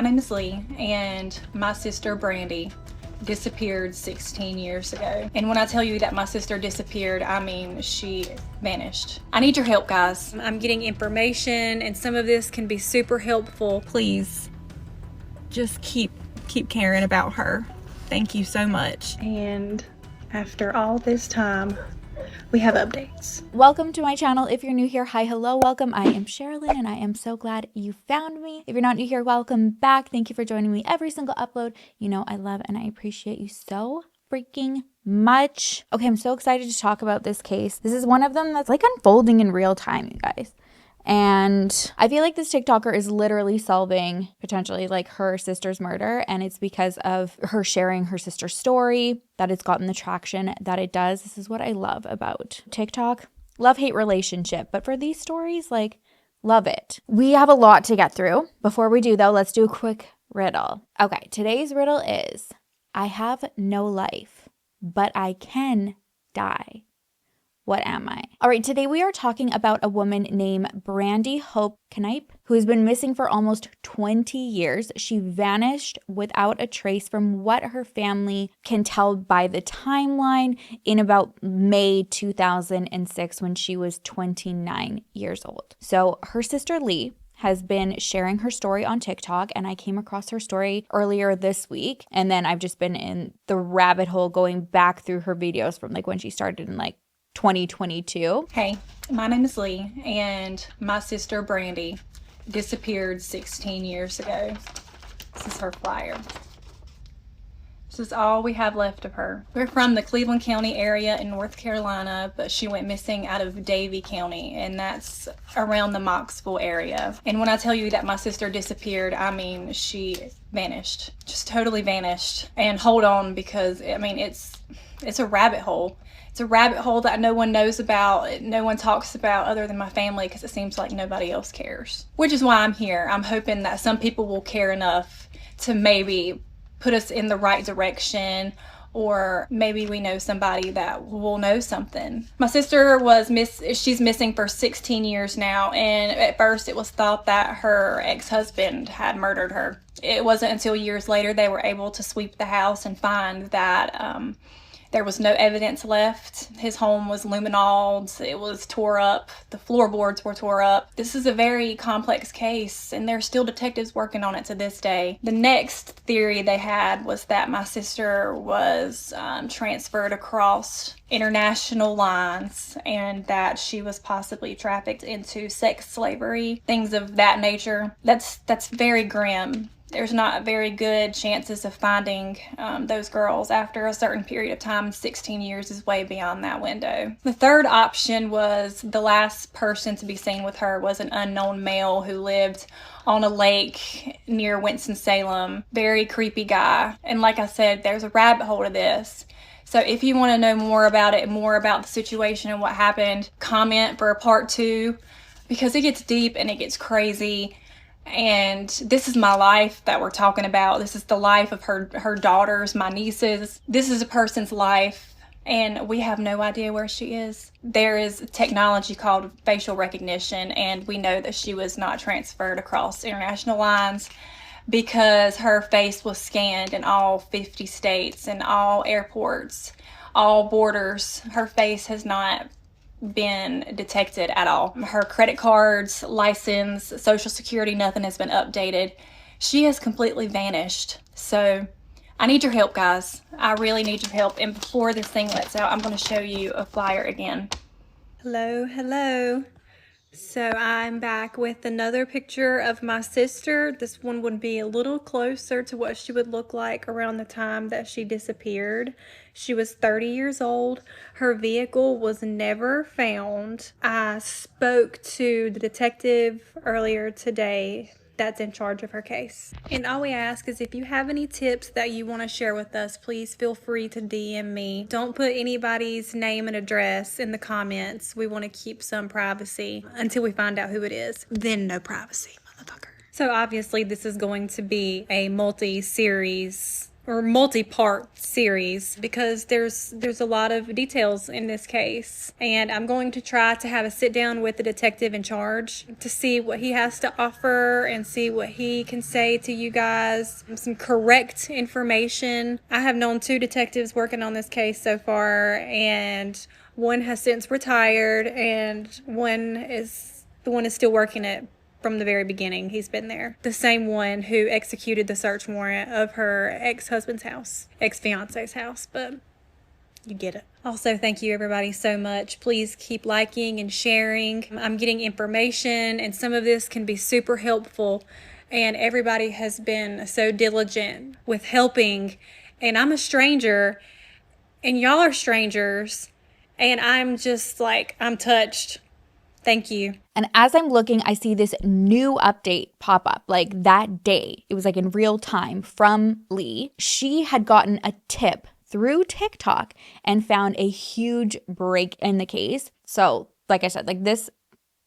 My name is Lee, and my sister Brandy disappeared 16 years ago. And when I tell you that my sister disappeared, I mean she vanished. I need your help, guys. I'm getting information, and some of this can be super helpful. Please, just keep caring about her. Thank you so much. And after all this time, we have updates. Welcome to my channel. If you're new here, hi, hello, welcome. I am Sherrilyn, and I am so glad you found me. If you're not new here, welcome back. Thank you for joining me every single upload. You know I love and I appreciate you so freaking much. Okay, I'm so excited to talk about this case. This is one of them that's like unfolding in real time, you guys. And I feel like this TikToker is literally solving potentially like her sister's murder, and it's because of her sharing her sister's story that it's gotten the traction that it does. This is what I love about TikTok. Love-hate relationship, but for these stories, like, love it. We have a lot to get through. Before we do though, let's do a quick riddle. Okay, today's riddle is, I have no life, but I can die. What am I? All right, today we are talking about a woman named Brandee Hope Canipe, who has been missing for almost 20 years. She vanished without a trace from what her family can tell by the timeline in about May 2006 when she was 29 years old. So her sister Lee has been sharing her story on TikTok, and I came across her story earlier this week, and then I've just been in the rabbit hole going back through her videos from like when she started in like 2022. Hey, my name is Lee, and my sister Brandy disappeared 16 years ago. This is her flyer. This is all we have left of her. We're from the Cleveland County area in North Carolina, but she went missing out of Davie County, and that's around the Mocksville area. And when I tell you that my sister disappeared, I mean she vanished. Just totally vanished. And hold on, because I mean it's a rabbit hole. It's a rabbit hole that no one knows about, no one talks about other than my family, because it seems like nobody else cares. Which is why I'm here. I'm hoping that some people will care enough to maybe put us in the right direction, or maybe we know somebody that will know something. My sister she's missing for 16 years now, and at first it was thought that her ex-husband had murdered her. It wasn't until years later they were able to sweep the house and find that there was no evidence left. His home was luminoled. It was tore up. The floorboards were tore up. This is a very complex case, and there's still detectives working on it to this day. The next theory they had was that my sister was transferred across international lines, and that she was possibly trafficked into sex slavery, things of that nature. That's very grim. There's not very good chances of finding those girls after a certain period of time. 16 years is way beyond that window. The third option was the last person to be seen with her was an unknown male who lived on a lake near Winston-Salem. Very creepy guy. And like I said, there's a rabbit hole to this. So if you want to know more about it, more about the situation and what happened, comment for a part 2, because it gets deep and it gets crazy. And this is my life that we're talking about. This is the life of her daughters, my nieces. This is a person's life, and we have no idea where she is. There is technology called facial recognition, and we know that she was not transferred across international lines because her face was scanned in all 50 states and all airports, all borders. Her face has not been detected at all. Her credit cards, license, social security, nothing has been updated. She has completely vanished. So I need your help, guys. I really need your help. And before this thing lets out, I'm going to show you a flyer again. Hello. So I'm back with another picture of my sister. This one would be a little closer to what she would look like around the time that she disappeared. She was 30 years old. Her vehicle was never found. I spoke to the detective earlier today that's in charge of her case. And all we ask is if you have any tips that you want to share with us, please feel free to DM me. Don't put anybody's name and address in the comments. We want to keep some privacy until we find out who it is. Then no privacy, motherfucker. So obviously this is going to be a multi-series or multi-part series because there's a lot of details in this case, and I'm going to try to have a sit down with the detective in charge to see what he has to offer and see what he can say to you guys, some correct information. I have known 2 detectives working on this case so far, and one has since retired, and the one is still working it from the very beginning. He's been there. The same one who executed the search warrant of her ex-husband's house, ex-fiance's house, but you get it. Also, thank you everybody so much. Please keep liking and sharing. I'm getting information, and some of this can be super helpful, and everybody has been so diligent with helping, and I'm a stranger, and y'all are strangers, and I'm just like, I'm touched. Thank you. And as I'm looking, I see this new update pop up like that day. It was like in real time from Lee. She had gotten a tip through TikTok and found a huge break in the case. So like I said, like this,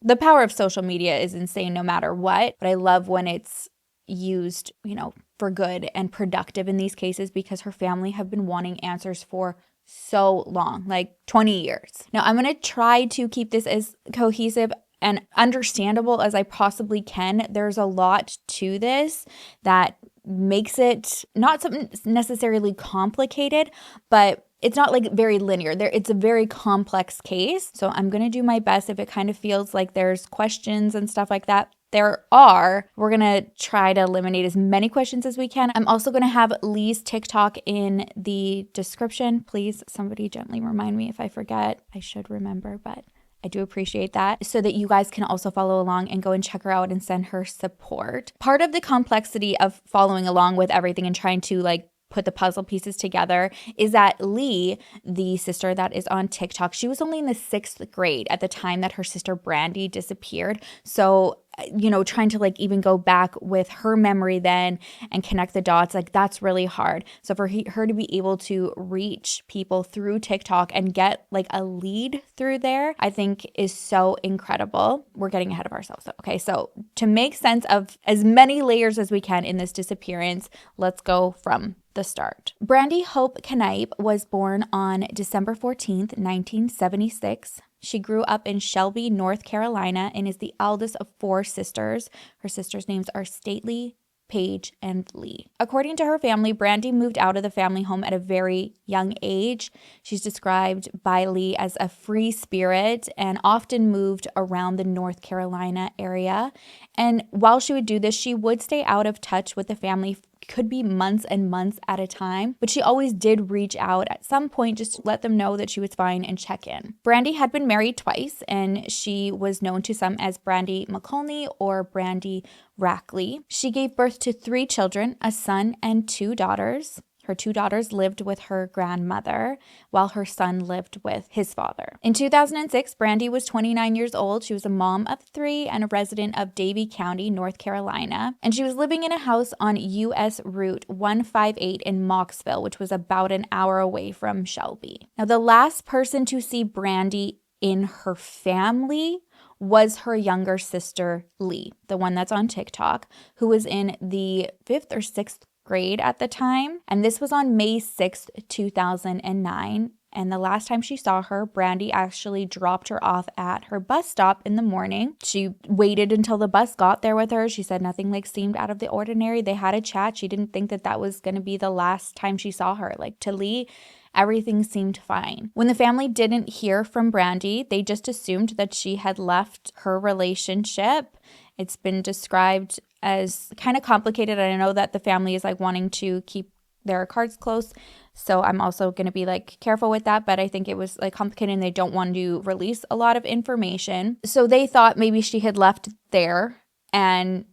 the power of social media is insane no matter what. But I love when it's used, you know, for good and productive in these cases, because her family have been wanting answers for so long, like 20 years. Now, I'm going to try to keep this as cohesive and understandable as I possibly can. There's a lot to this that makes it not something necessarily complicated, but it's not like very linear. It's a very complex case. So I'm going to do my best. If it kind of feels like there's questions and stuff like that, we're going to try to eliminate as many questions as we can. I'm also going to have Lee's TikTok in the description. Please, somebody gently remind me if I forget. I should remember, but I do appreciate that, so that you guys can also follow along and go and check her out and send her support. Part of the complexity of following along with everything and trying to like put the puzzle pieces together is that Lee, the sister that is on TikTok, she was only in the 6th grade at the time that her sister Brandy disappeared. So, you know, trying to like even go back with her memory then and connect the dots, like that's really hard. So for her to be able to reach people through TikTok and get like a lead through there, I think is so incredible. We're getting ahead of ourselves though. Okay, so to make sense of as many layers as we can in this disappearance, let's go from the start. Brandee Hope Canipe was born on December 14th, 1976. She grew up in Shelby, North Carolina, and is the eldest of 4 sisters. Her sisters' names are Stately, Paige, and Lee. According to her family, Brandy moved out of the family home at a very young age. She's described by Lee as a free spirit and often moved around the North Carolina area. And while she would do this, she would stay out of touch with the family, could be months and months at a time, but she always did reach out at some point just to let them know that she was fine and check in. Brandy had been married twice, and she was known to some as Brandee McCluney or Brandee Rackley. She gave birth to 3 children, a son and 2 daughters. Her 2 daughters lived with her grandmother, while her son lived with his father. In 2006, Brandy was 29 years old. She was a mom of 3 and a resident of Davie County, North Carolina. And she was living in a house on US Route 158 in Mocksville, which was about an hour away from Shelby. Now, the last person to see Brandy in her family was her younger sister, Lee, the one that's on TikTok, who was in the 5th or 6th grade at the time. And this was on May 6th, 2009. And the last time she saw her, Brandy actually dropped her off at her bus stop in the morning. She waited until the bus got there with her. She said nothing like seemed out of the ordinary. They had a chat. She didn't think that was going to be the last time she saw her. Like, to Lee, everything seemed fine. When the family didn't hear from Brandy, they just assumed that she had left her relationship. It's been described as kind of complicated. I know that the family is like wanting to keep their cards close, so I'm also going to be like careful with that, but I think it was like complicated and they don't want to release a lot of information. So they thought maybe she had left there and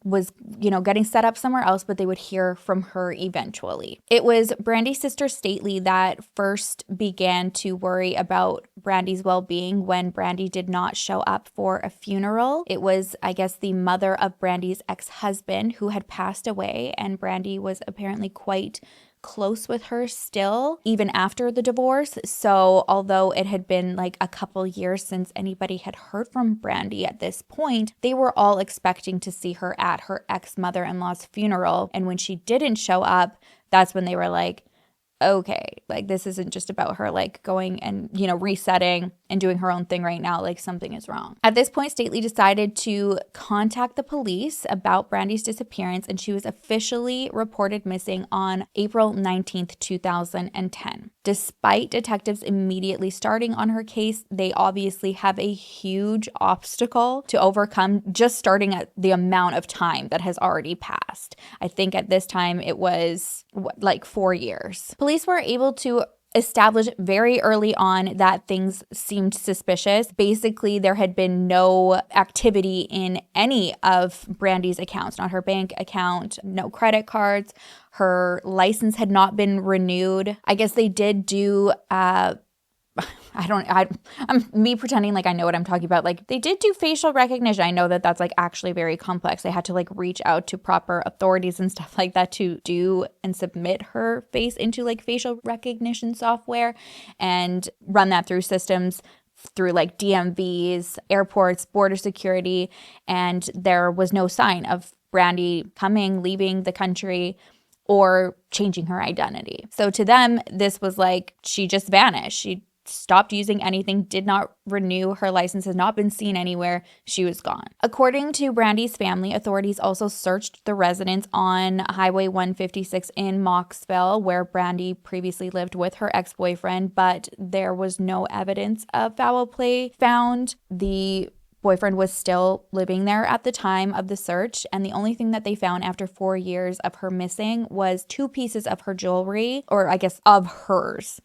was, you know, getting set up somewhere else, but they would hear from her eventually. It was Brandy's sister Stately that first began to worry about Brandy's well-being when Brandy did not show up for a funeral. It was, I guess, the mother of Brandy's ex-husband who had passed away, and Brandy was apparently quite close with her still, even after the divorce. So although it had been like a couple years since anybody had heard from Brandy at this point, they were all expecting to see her at her ex-mother-in-law's funeral. And when she didn't show up, that's when they were like, okay, like this isn't just about her like going and, you know, resetting and doing her own thing right now, like something is wrong. At this point, Stately decided to contact the police about Brandy's disappearance, and she was officially reported missing on April 19th, 2010. Despite detectives immediately starting on her case, they obviously have a huge obstacle to overcome just starting at the amount of time that has already passed. I think at this time it was like 4 years. Police were able to establish very early on that things seemed suspicious. Basically, there had been no activity in any of Brandy's accounts, not her bank account, no credit cards. Her license had not been renewed. I guess they did do I'm me pretending like I know what I'm talking about. Like they did do facial recognition. I know that that's like actually very complex. They had to like reach out to proper authorities and stuff like that to do and submit her face into like facial recognition software and run that through systems through like DMVs, airports, border security. And there was no sign of Brandy coming, leaving the country, or changing her identity. So to them, this was like she just vanished. She stopped using anything, did not renew her license, has not been seen anywhere. She was gone. According to Brandy's family, authorities also searched the residence on Highway 156 in Mocksville, where Brandy previously lived with her ex-boyfriend, but there was no evidence of foul play found. The boyfriend was still living there at the time of the search, and the only thing that they found after 4 years of her missing was 2 pieces of her jewelry, or I guess of hers.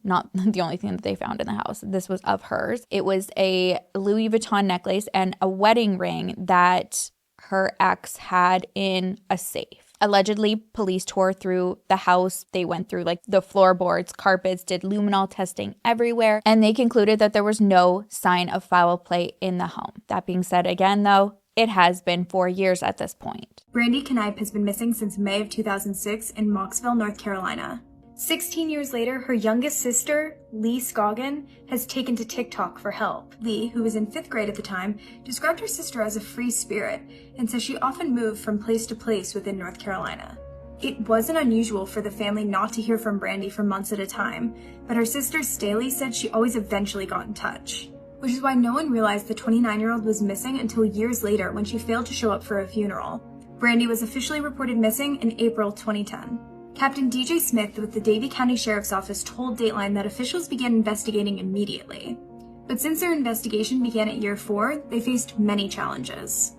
Not the only thing that they found in the house. This was of hers. It was a Louis Vuitton necklace and a wedding ring that her ex had in a safe. Allegedly, police tore through the house. They went through like the floorboards, carpets, did luminol testing everywhere, and they concluded that there was no sign of foul play in the home. That being said, again, though, it has been 4 years at this point. Brandee Canipe has been missing since May of 2006 in Mocksville, North Carolina. 16 years later, her youngest sister, Lee Scoggin, has taken to Tik Tok for help. Lee, who was in 5th grade at the time, described her sister as a free spirit and says she often moved from place to place within North Carolina. It wasn't unusual for the family not to hear from Brandy for months at a time, but her sister Staley said she always eventually got in touch, which is why no one realized the 29-year-old was missing until years later when she failed to show up for a funeral. Brandy was officially reported missing in April 2010. Captain DJ Smith with the Davie County Sheriff's Office told Dateline that officials began investigating immediately. But since their investigation began at year 4, they faced many challenges.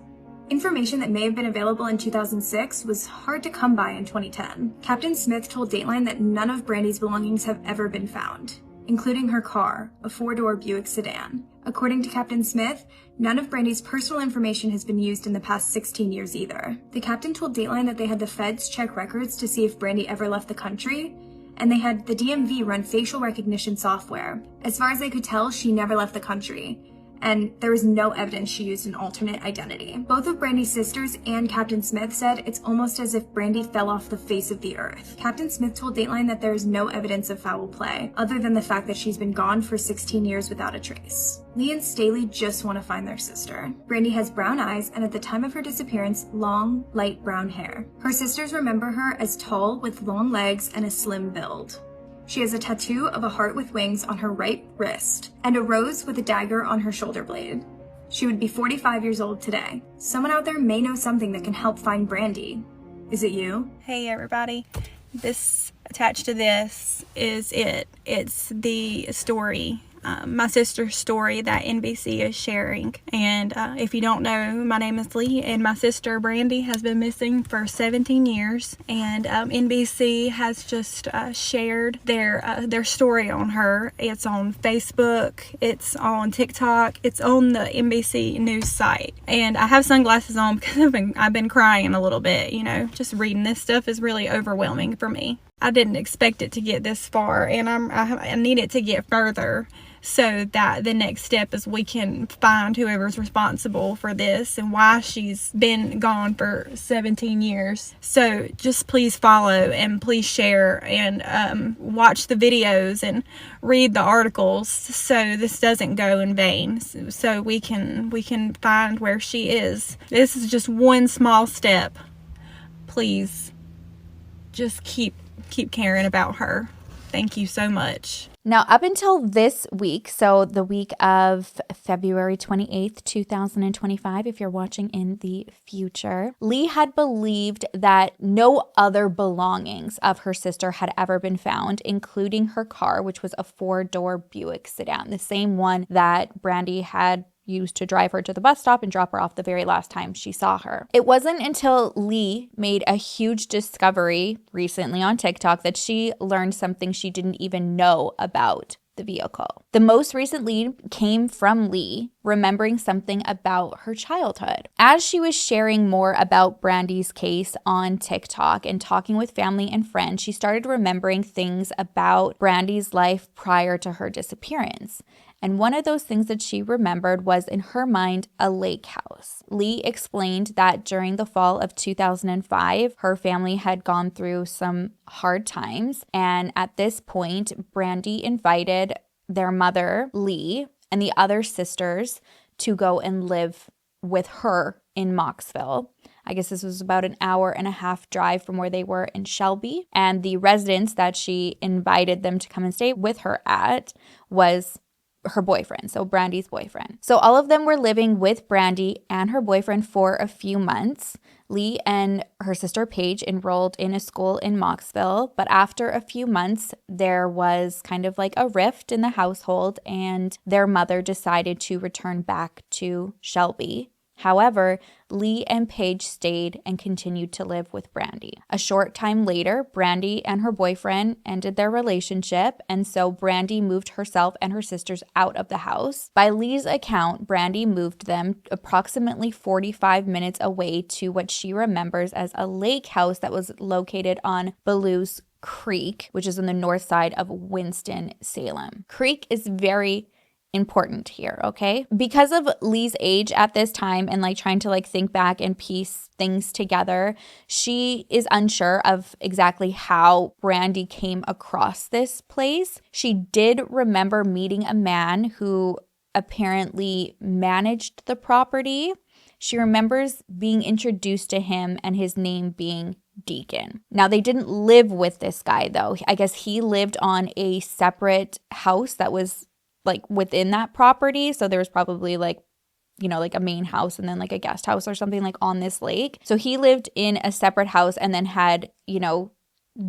Information that may have been available in 2006 was hard to come by in 2010. Captain Smith told Dateline that none of Brandy's belongings have ever been found, including her car, a 4-door Buick sedan. According to Captain Smith, none of Brandy's personal information has been used in the past 16 years either. The captain told Dateline that they had the feds check records to see if Brandy ever left the country, and they had the DMV run facial recognition software. As far as they could tell, she never left the country, and there was no evidence she used an alternate identity. Both of Brandy's sisters and Captain Smith said it's almost as if Brandy fell off the face of the earth. Captain Smith told Dateline that there is no evidence of foul play, other than the fact that she's been gone for 16 years without a trace. Lee and Staley just want to find their sister. Brandy has brown eyes and at the time of her disappearance, long, light brown hair. Her sisters remember her as tall with long legs and a slim build. She has a tattoo of a heart with wings on her right wrist and a rose with a dagger on her shoulder blade. She would be 45 years old today. Someone out there may know something that can help find Brandy. Is it you? Hey everybody, this attached to this is it. It's the story, my sister's story that NBC is sharing. And if you don't know, my name is Lee and my sister Brandy has been missing for 17 years. And NBC has just shared their story on her. It's on Facebook, it's on TikTok, it's on the NBC news site. And I have sunglasses on because I've been crying a little bit, you know, just reading this stuff is really overwhelming for me. I didn't expect it to get this far, and I need it to get further, so that the next step is we can find whoever's responsible for this and why she's been gone for 17 years. So just please follow and please share and watch the videos and read the articles so this doesn't go in vain, so we can find where she is. This is just one small step. Please just keep caring about her. Thank you so much. Now, up until this week, so the week of February 28th, 2025, if you're watching in the future, Lee had believed that no other belongings of her sister had ever been found, including her car, which was a 4-door Buick sedan, the same one that Brandy had used to drive her to the bus stop and drop her off the very last time she saw her. It wasn't until Lee made a huge discovery recently on TikTok that she learned something she didn't even know about the vehicle. The most recent lead came from Lee remembering something about her childhood. As she was sharing more about Brandy's case on TikTok and talking with family and friends, she started remembering things about Brandy's life prior to her disappearance. And one of those things that she remembered was, in her mind, a lake house. Lee explained that during the fall of 2005, her family had gone through some hard times. And at this point, Brandy invited their mother, Lee, and the other sisters to go and live with her in Mocksville. I guess this was about an 1.5-hour drive from where they were in Shelby. And the residence that she invited them to come and stay with her at was her boyfriend, so Brandy's boyfriend. So all of them were living with Brandy and her boyfriend for a few months. Lee and her sister Paige enrolled in a school in Mocksville, but after a few months, there was kind of like a rift in the household, and their mother decided to return back to Shelby. However, Lee and Paige stayed and continued to live with Brandy. A short time later, Brandy and her boyfriend ended their relationship, and so Brandy moved herself and her sisters out of the house. By Lee's account, Brandy moved them approximately 45 minutes away to what she remembers as a lake house that was located on Bellows Creek, which is on the north side of Winston-Salem. Creek is very important here, okay? Because of Lee's age at this time and like trying to like think back and piece things together, she is unsure of exactly how Brandy came across this place. She did remember meeting a man who apparently managed the property. She remembers being introduced to him and his name being Deacon. Now, they didn't live with this guy though. I guess he lived on a separate house that was like within that property. So there was probably like, you know, like a main house and then like a guest house or something like on this lake. So he lived in a separate house and then had, you know,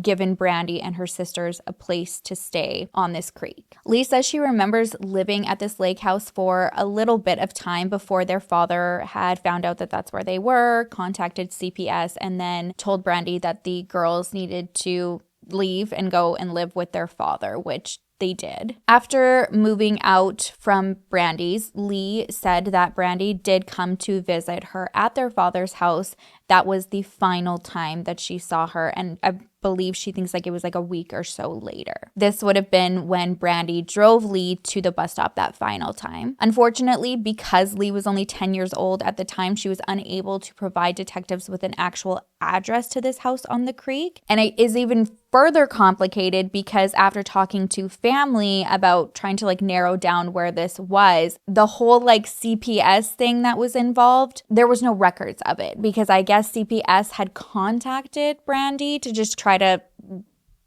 given Brandy and her sisters a place to stay on this creek. Lee says she remembers living at this lake house for a little bit of time before their father had found out that that's where they were, contacted CPS, and then told Brandy that the girls needed to leave and go and live with their father, which they did. After moving out from Brandy's, Lee said that Brandy did come to visit her at their father's house. That was the final time that she saw her, and I believe she thinks like it was like a week or so later. This would have been when Brandy drove Lee to the bus stop that final time. Unfortunately, because Lee was only 10 years old at the time, she was unable to provide detectives with an actual address to this house on the creek. And it is even further complicated because after talking to family about trying to like narrow down where this was, the whole like CPS thing that was involved, there was no records of it because I guess CPS had contacted Brandy to just try to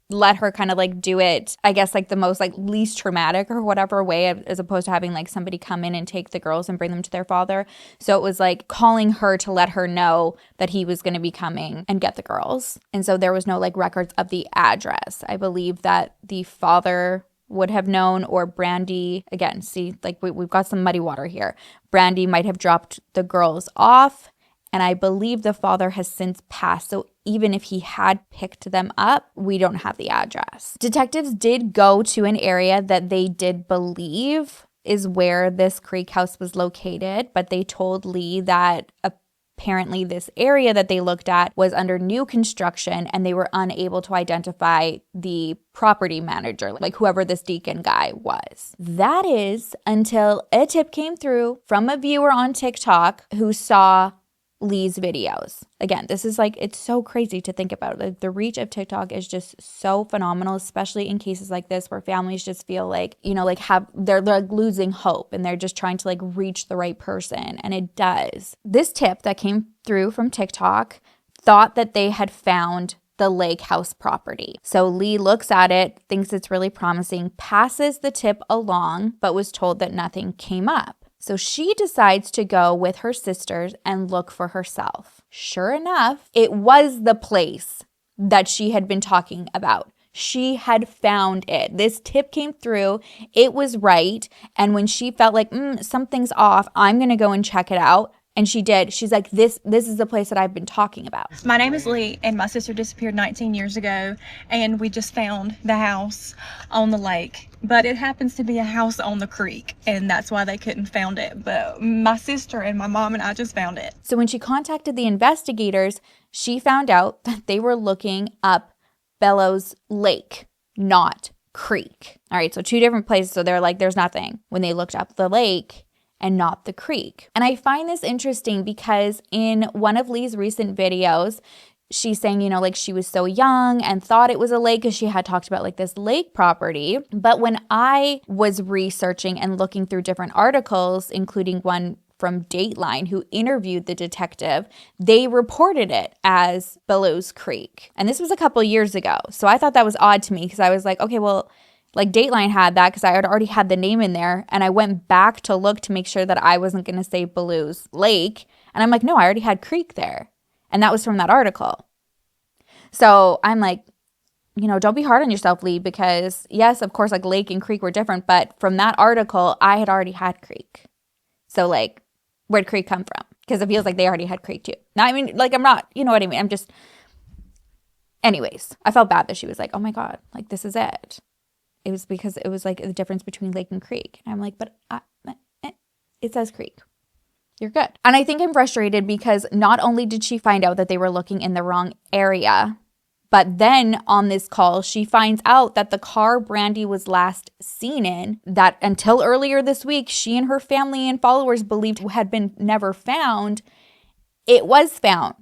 let her kind of like do it, I guess like the most like least traumatic or whatever way, as opposed to having like somebody come in and take the girls and bring them to their father. So it was like calling her to let her know that he was going to be coming and get the girls. And so there was no like records of the address. I believe that the father would have known, or Brandy, again, see, like we've got some muddy water here. Brandy might have dropped the girls off, and I believe the father has since passed. So even if he had picked them up, we don't have the address. Detectives did go to an area that they did believe is where this creek house was located, but they told Lee that Apparently, this area that they looked at was under new construction and they were unable to identify the property manager, like whoever this Deacon guy was. That is until a tip came through from a viewer on TikTok who saw Lee's videos. Again, this is like, it's so crazy to think about. Like, the reach of TikTok is just so phenomenal, especially in cases like this where families just feel like, you know, like they're like losing hope and they're just trying to like reach the right person. And it does. This tip that came through from TikTok thought that they had found the lake house property. So Lee looks at it, thinks it's really promising, passes the tip along, but was told that nothing came up. So she decides to go with her sisters and look for herself. Sure enough, it was the place that she had been talking about. She had found it. This tip came through. It was right. And when she felt like, something's off, I'm going to go and check it out. And she did. She's like, this is the place that I've been talking about. My name is Lee, and my sister disappeared 19 years ago, and we just found the house on the lake. But it happens to be a house on the creek, and that's why they couldn't find it. But my sister and my mom and I just found it. So when she contacted the investigators, she found out that they were looking up Bellows Lake, not creek. All right, so two different places. So they're like, there's nothing. When they looked up the lake and not the creek. And I find this interesting because in one of Lee's recent videos, she's saying, you know, like she was so young and thought it was a lake because she had talked about like this lake property. But when I was researching and looking through different articles, including one from Dateline who interviewed the detective, they reported it as Bellows Creek. And this was a couple years ago. So I thought that was odd to me because I was like, okay, well, like Dateline had that because I had already had the name in there, and I went back to look to make sure that I wasn't going to say Bellows Lake, and I'm like, no, I already had creek there, and that was from that article. So I'm like, you know, don't be hard on yourself, Lee, because yes, of course, like lake and creek were different, but from that article, I had already had creek. So like, where'd creek come from? Because it feels like they already had creek too. Now, I mean, like I'm not, you know what I mean? I'm just, anyways, I felt bad that she was like, oh my God, like this is it. It was because it was like the difference between lake and creek. And I'm like, but it says creek. You're good. And I think I'm frustrated because not only did she find out that they were looking in the wrong area, but then on this call, she finds out that the car Brandy was last seen in, that until earlier this week, she and her family and followers believed had been never found, it was found.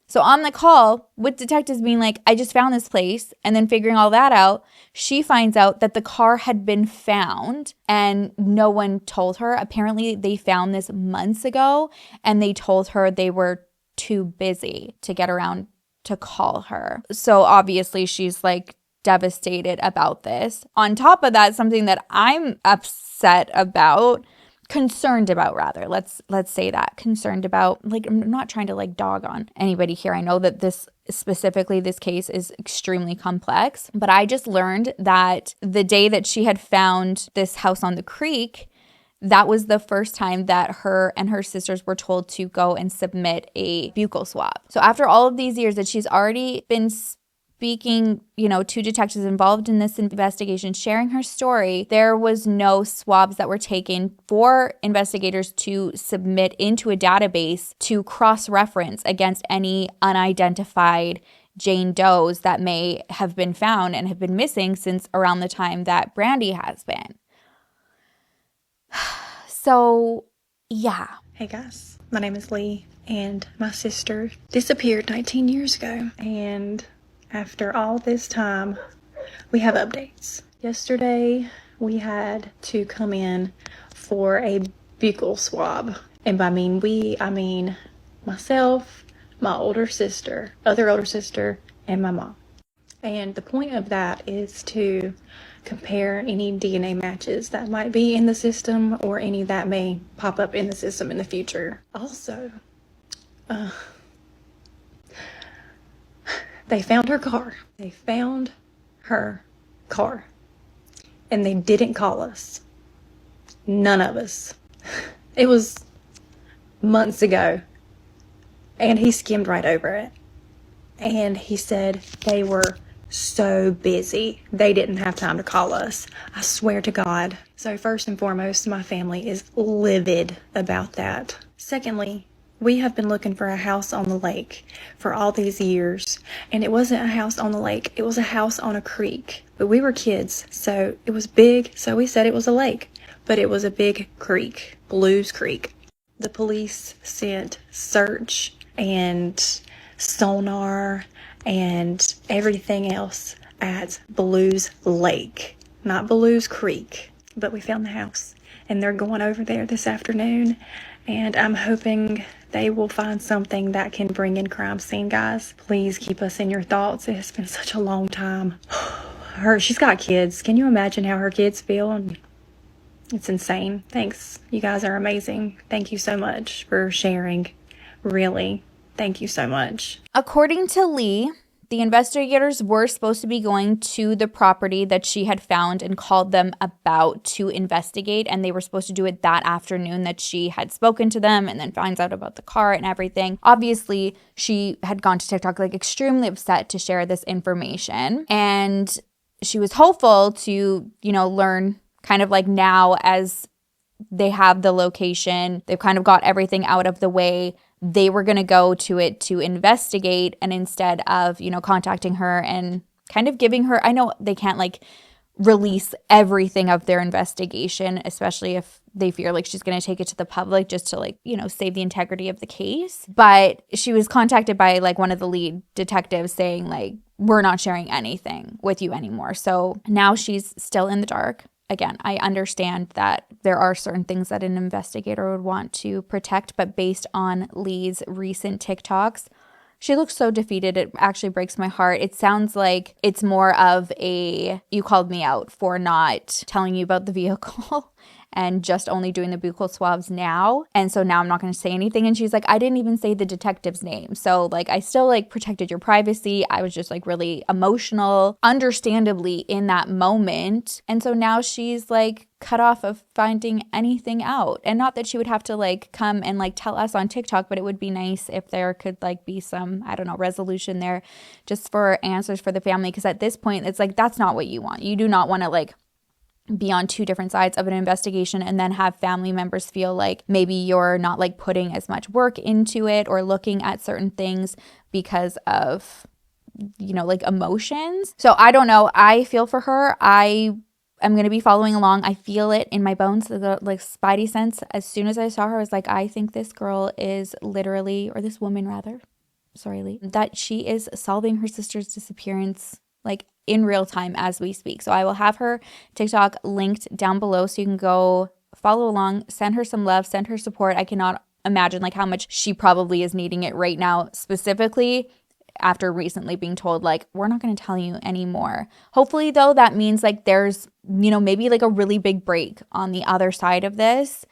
So on the call, with detectives being like, I just found this place, and then figuring all that out, she finds out that the car had been found and no one told her. Apparently, they found this months ago, and they told her they were too busy to get around to call her. So obviously, she's like devastated about this. On top of that, something that I'm upset about, concerned about rather, let's say that, concerned about, like, I'm not trying to like dog on anybody here. I know that this case is extremely complex, but I just learned that the day that she had found this house on the creek, that was the first time that her and her sisters were told to go and submit a buccal swab. So after all of these years that she's already been speaking, you know, to detectives involved in this investigation, sharing her story, there was no swabs that were taken for investigators to submit into a database to cross-reference against any unidentified Jane Does that may have been found and have been missing since around the time that Brandy has been. So, yeah. Hey guys, my name is Lee, and my sister disappeared 19 years ago, and after all this time, we have updates. Yesterday, we had to come in for a buccal swab. And by we, I mean myself, my other older sister, and my mom. And the point of that is to compare any DNA matches that might be in the system or any that may pop up in the system in the future. Also, they found her car. They found her car. And they didn't call us. None of us. It was months ago. And he skimmed right over it. And he said they were so busy. They didn't have time to call us. I swear to God. So first and foremost, my family is livid about that. Secondly, We have been looking for a house on the lake for all these years, and it wasn't a house on the lake, it was a house on a creek. But we were kids, so it was big, so we said it was a lake, but it was a big creek, Blues Creek. The police sent search and sonar and everything else at Blues Lake, not Blues Creek. But we found the house, and they're going over there this afternoon, and I'm hoping they will find something that can bring in crime scene, guys. Please keep us in your thoughts. It has been such a long time. She's got kids. Can you imagine how her kids feel? And it's insane. Thanks. You guys are amazing. Thank you so much for sharing. Really. Thank you so much. According to Lee, the investigators were supposed to be going to the property that she had found and called them about to investigate, and they were supposed to do it that afternoon that she had spoken to them and then finds out about the car and everything. Obviously, she had gone to TikTok like extremely upset to share this information, and she was hopeful to, learn kind of like now as they have the location, they've kind of got everything out of the way, they were going to go to it to investigate, and instead of, contacting her and kind of giving her, I know they can't like release everything of their investigation, especially if they fear like she's going to take it to the public just to like, save the integrity of the case. But she was contacted by like one of the lead detectives saying like, we're not sharing anything with you anymore. So now she's still in the dark. Again, I understand that there are certain things that an investigator would want to protect, but based on Lee's recent TikToks, she looks so defeated. It actually breaks my heart. It sounds like it's more of a, you called me out for not telling you about the vehicle and just only doing the buccal swabs now. And so now I'm not going to say anything. And she's like, I didn't even say the detective's name. So like, I still like protected your privacy. I was just like really emotional, understandably in that moment. And so now she's like cut off of finding anything out. And not that she would have to like come and like tell us on TikTok, but it would be nice if there could like be some, I don't know, resolution there just for answers for the family. Because at this point, it's like, that's not what you want. You do not want to like be on two different sides of an investigation and then have family members feel like maybe you're not like putting as much work into it or looking at certain things because of, like emotions. So I don't know. I feel for her. I'm going to be following along. I feel it in my bones, the like spidey sense. As soon as I saw her, I was like, I think this girl is literally, or this woman rather, sorry, Lee, that she is solving her sister's disappearance like in real time as we speak. So I will have her TikTok linked down below so you can go follow along, send her some love, send her support. I cannot imagine like how much she probably is needing it right now, specifically after recently being told like, we're not going to tell you anymore. Hopefully though, that means like there's, maybe like a really big break on the other side of this.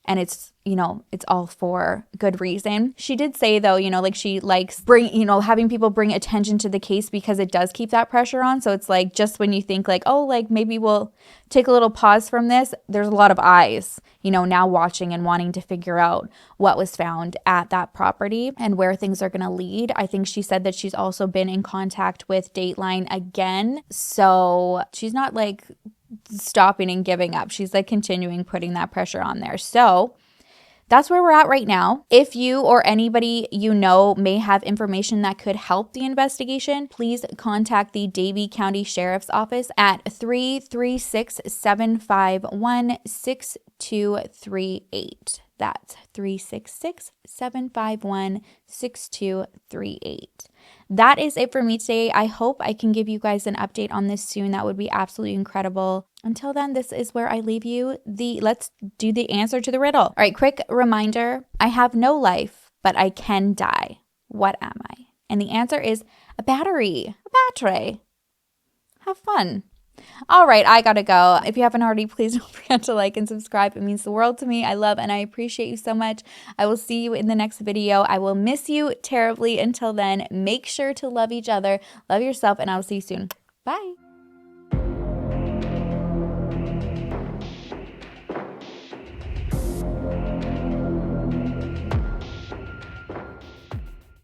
And it's, it's all for good reason. She did say though, like she likes having people bring attention to the case because it does keep that pressure on. So it's like, just when you think like, oh, like maybe we'll take a little pause from this, there's a lot of eyes, now watching and wanting to figure out what was found at that property and where things are going to lead. I think she said that she's also been in contact with Dateline again. So she's not like stopping and giving up. She's like continuing putting that pressure on there. So that's where we're at right now. If you or anybody may have information that could help the investigation, please contact the Davie County Sheriff's Office at 336-751-6238. That's 366-751-6238. That is it for me today. I hope I can give you guys an update on this soon. That would be absolutely incredible. Until then, this is where I leave you. Let's do the answer to the riddle. All right, quick reminder. I have no life, but I can die. What am I? And the answer is a battery. A battery. Have fun. All right, I gotta go. If you haven't already, please don't forget to like and subscribe. It means the world to me. I love and I appreciate you so much. I will see you in the next video. I will miss you terribly. Until then, make sure to love each other, love yourself, and I will see you soon. Bye.